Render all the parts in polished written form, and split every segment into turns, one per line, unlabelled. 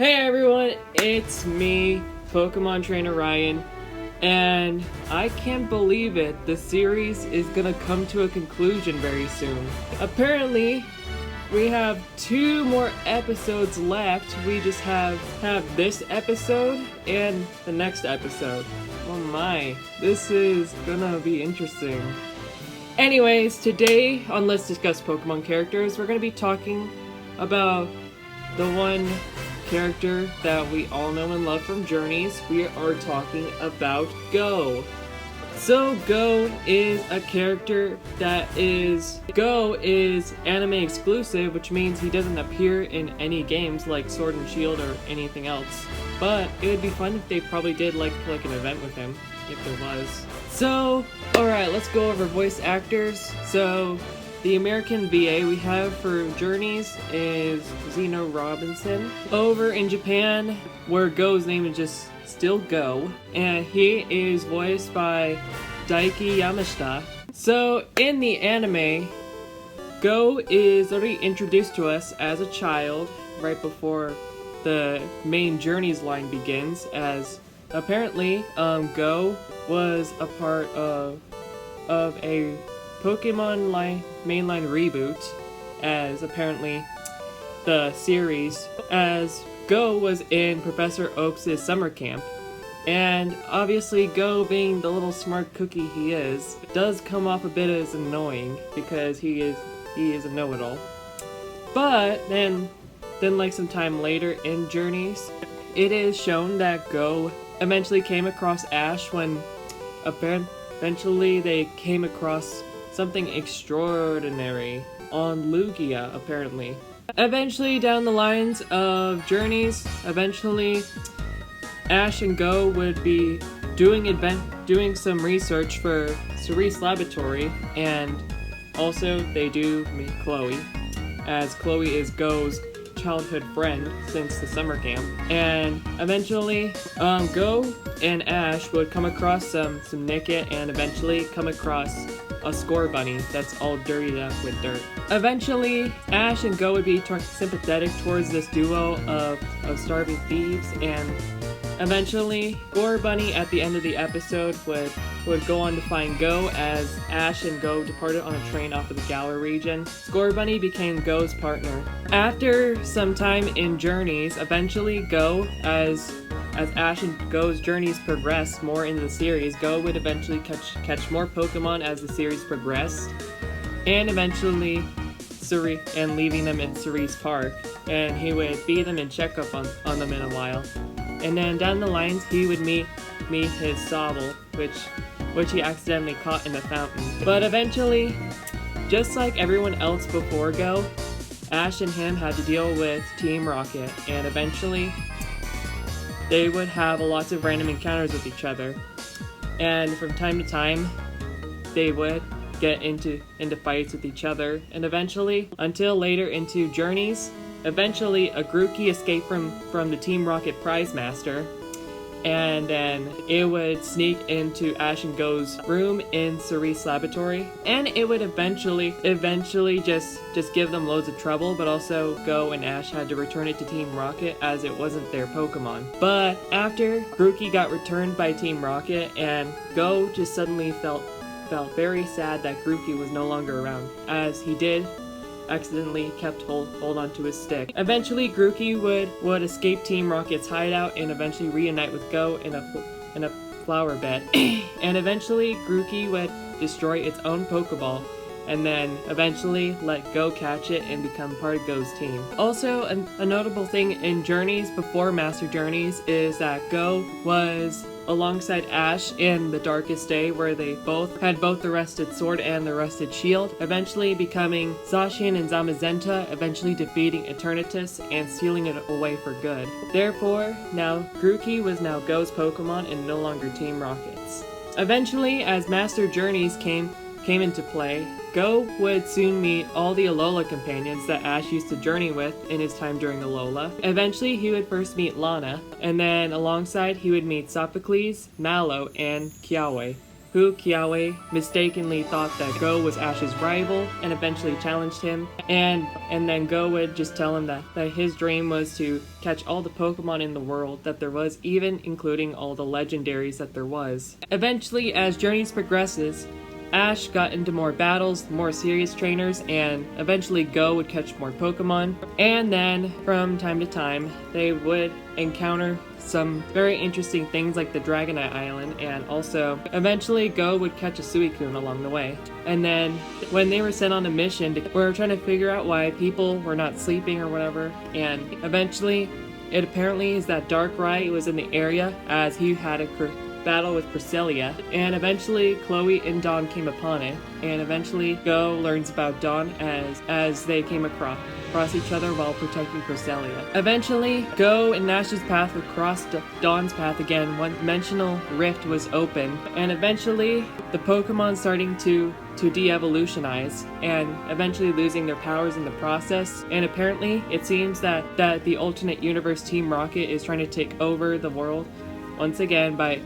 Hey everyone, it's me, Pokemon Trainer Ryan, and I can't believe it, the series is gonna come to a conclusion very soon. Apparently, we have 2 more episodes left. We just have this episode and the next episode. Oh my, this is gonna be interesting. Anyways, today on Let's Discuss Pokemon Characters, we're gonna be talking about the one character that we all know and love from Journeys. We are talking about Go. So Go is a character Go is anime exclusive, which means he doesn't appear in any games like Sword and Shield or anything else. But it would be fun if they probably did like an event with him, if there was. So, alright, let's go over voice actors. So, the American VA we have for Journeys is Zeno Robinson. Over in Japan, where Go's name is just still Go, and he is voiced by Daiki Yamashita. So in the anime, Go is already introduced to us as a child right before the main Journeys line begins, as apparently Go was a part of a Pokemon mainline reboot, as apparently the series, as Go was in Professor Oak's summer camp. And obviously Go, being the little smart cookie he is, does come off a bit as annoying because he is a know-it-all. But then like some time later in Journeys, it is shown that Go eventually came across Ash when eventually they came across something extraordinary on Lugia, apparently. Eventually, down the lines of Journeys, Ash and Go would be doing some research for Cerise Laboratory, and also they do meet Chloe, as Chloe is Go's childhood friend since the summer camp. And eventually, Go and Ash would come across some Nickit, and eventually come across a Score Bunny that's all dirtied up with dirt. Eventually, Ash and Go would be sympathetic towards this duo of starving thieves, and eventually, Score Bunny at the end of the episode would go on to find Go, as Ash and Go departed on a train off of the Galar region. Score Bunny became Go's partner. After some time in Journeys, eventually Go, as Ash and Go's journeys progressed more into the series, Go would eventually catch more Pokemon as the series progressed, and eventually leaving them at Cerise Park, and he would feed them and check up on them in a while. And then down the lines, he would meet his Sobble, which he accidentally caught in the fountain. But eventually, just like everyone else before Go, Ash and him had to deal with Team Rocket, and eventually they would have lots of random encounters with each other. And from time to time, they would get into fights with each other, and eventually, until later into Journeys, eventually a Grookey escaped from the Team Rocket Prize Master, and then it would sneak into Ash and Go's room in Cerise Laboratory, and it would eventually just give them loads of trouble, but also Go and Ash had to return it to Team Rocket as it wasn't their Pokemon. But after Grookey got returned by Team Rocket, and Go just suddenly felt very sad that Grookey was no longer around, as he did accidentally kept hold onto his stick. Eventually, Grookey would escape Team Rocket's hideout and eventually reunite with Go in a flower bed. And eventually, Grookey would destroy its own Pokeball, and then eventually let Go catch it and become part of Go's team. Also, a notable thing in Journeys before Master Journeys is that Go was alongside Ash in the Darkest Day, where they had both the Rusted Sword and the Rusted Shield, eventually becoming Zacian and Zamazenta, eventually defeating Eternatus and stealing it away for good. Therefore, now Grookey was now Go's Pokemon and no longer Team Rocket's. Eventually, as Master Journeys came into play, Go would soon meet all the Alola companions that Ash used to journey with in his time during Alola. Eventually, he would first meet Lana, and then alongside he would meet Sophocles, Mallow, and Kiawe. Kiawe mistakenly thought that Go was Ash's rival and eventually challenged him, and then Go would just tell him that his dream was to catch all the Pokemon in the world that there was, even including all the legendaries that there was. Eventually, as Journeys progresses, Ash got into more battles, more serious trainers, and eventually Go would catch more Pokemon. And then, from time to time, they would encounter some very interesting things like the Dragonite Island, and also, eventually Go would catch a Suicune along the way. And then, when they were sent on a mission, we were trying to figure out why people were not sleeping or whatever, and eventually, it apparently is that Darkrai was in the area as he had a battle with Cresselia, and eventually Chloe and Dawn came upon it, and eventually Go learns about Dawn as they came across each other while protecting Cresselia. Eventually, Go and Ash's path would cross Dawn's path again. One dimensional rift was open, and eventually the Pokemon starting to de-evolutionize and eventually losing their powers in the process. And apparently, it seems that the alternate universe Team Rocket is trying to take over the world once again by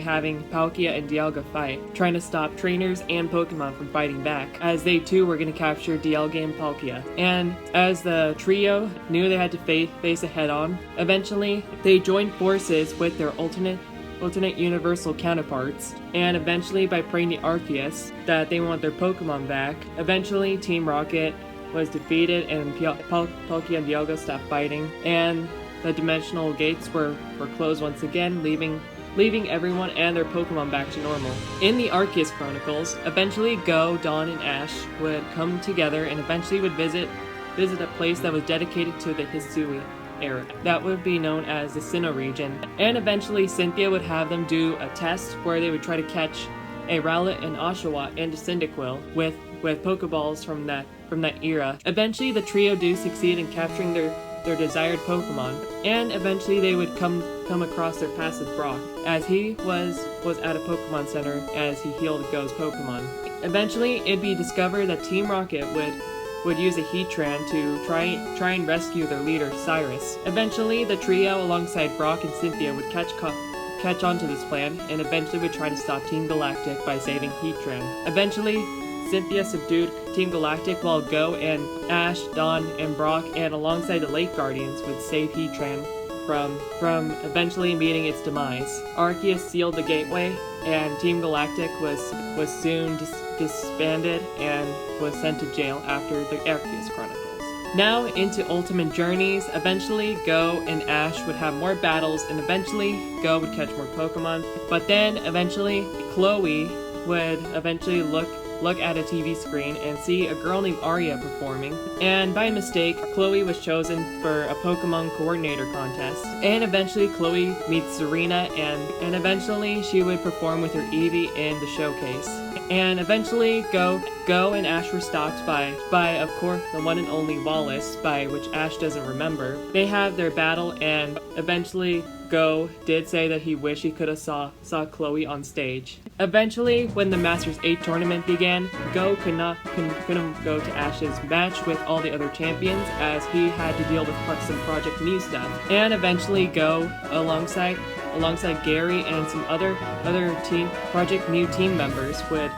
having Palkia and Dialga fight, trying to stop trainers and Pokemon from fighting back, as they too were going to capture Dialga and Palkia. And as the trio knew they had to face it head on, eventually they joined forces with their alternate universal counterparts, and eventually by praying to Arceus that they want their Pokemon back, eventually Team Rocket was defeated and Palkia and Dialga stopped fighting, and the dimensional gates were closed once again, leaving everyone and their Pokemon back to normal. In the Arceus Chronicles, eventually Go, Dawn, and Ash would come together and eventually would visit a place that was dedicated to the Hisui era. That would be known as the Sinnoh region. And eventually Cynthia would have them do a test where they would try to catch a Rowlet, an Oshawott, and a Cyndaquil with Pokeballs from that era. Eventually the trio do succeed in capturing their desired Pokemon, and eventually they would come across their passive Brock, as he was at a Pokemon Center as he healed Go's Pokemon. Eventually, it'd be discovered that Team Rocket would use a Heatran to try and rescue their leader, Cyrus. Eventually, the trio alongside Brock and Cynthia would catch on to this plan, and eventually would try to stop Team Galactic by saving Heatran. Eventually, Cynthia subdued Team Galactic while Go and Ash, Dawn, and Brock, and alongside the Lake Guardians, would save Heatran from eventually meeting its demise. Arceus sealed the gateway, and Team Galactic was soon disbanded and was sent to jail after the Arceus Chronicles. Now into Ultimate Journeys, eventually Go and Ash would have more battles, and eventually Go would catch more Pokemon, but then eventually Chloe would eventually look at a TV screen and see a girl named Arya performing, and by mistake, Chloe was chosen for a Pokemon coordinator contest, and eventually Chloe meets Serena, and eventually she would perform with her Eevee in the showcase. And eventually Go and Ash were stopped by of course the one and only Wallace, by which Ash doesn't remember. They have their battle, and eventually Go did say that he wished he could have saw Chloe on stage. Eventually, when the Masters 8 tournament began, Go couldn't go to Ash's match with all the other champions as he had to deal with some Project Mew stuff. And eventually Go, alongside Gary and some other team Project Mew team members would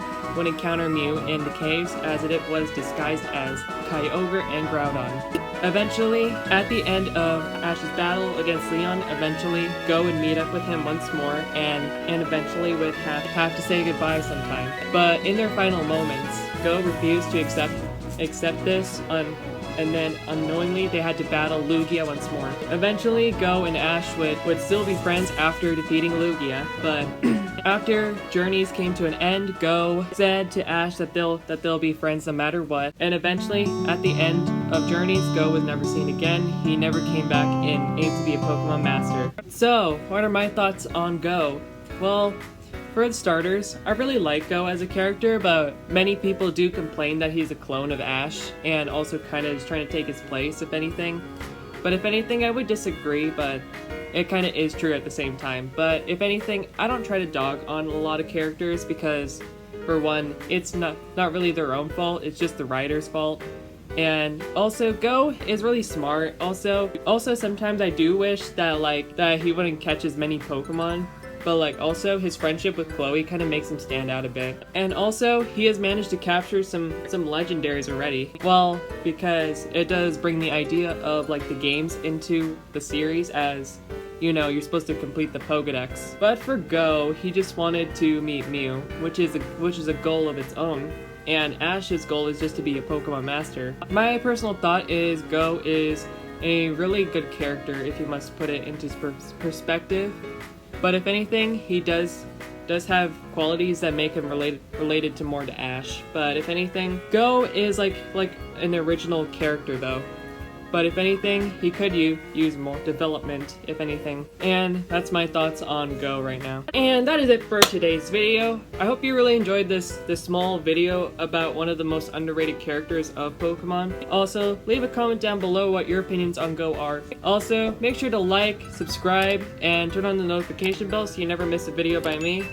encounter Mew in the caves as it was disguised as Kyogre and Groudon. Eventually, at the end of Ash's battle against Leon, eventually Go would meet up with him once more and eventually would have to say goodbye sometime. But in their final moments, Go refused to accept this, and then unknowingly they had to battle Lugia once more. Eventually, Go and Ash would still be friends after defeating Lugia, but after Journeys came to an end, Go said to Ash that they'll be friends no matter what, and eventually, at the end of Journeys, Go was never seen again. He never came back and aimed to be a Pokemon Master. So, what are my thoughts on Go? Well, for the starters, I really like Go as a character, but many people do complain that he's a clone of Ash, and also kind of is trying to take his place, if anything. But if anything, I would disagree, but it kind of is true at the same time. But if anything, I don't try to dog on a lot of characters because, for one, it's not really their own fault, it's just the writer's fault. And also, Go is really smart. Also sometimes I do wish that he wouldn't catch as many Pokemon, but like also his friendship with Chloe kind of makes him stand out a bit. And also he has managed to capture some legendaries already. Well, because it does bring the idea of like the games into the series, as you know, you're supposed to complete the Pokédex. But for Go, he just wanted to meet Mew, which is a goal of its own. And Ash's goal is just to be a Pokemon Master. My personal thought is Go is a really good character if you must put it into perspective. But if anything, he does have qualities that make him related to more to Ash. But if anything, Go is like an original character though. But if anything, he could use more development, if anything. And that's my thoughts on Go right now. And that is it for today's video. I hope you really enjoyed this small video about one of the most underrated characters of Pokemon. Also, leave a comment down below what your opinions on Go are. Also, make sure to like, subscribe, and turn on the notification bell so you never miss a video by me.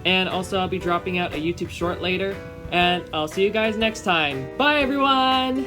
And also, I'll be dropping out a YouTube short later. And I'll see you guys next time. Bye, everyone!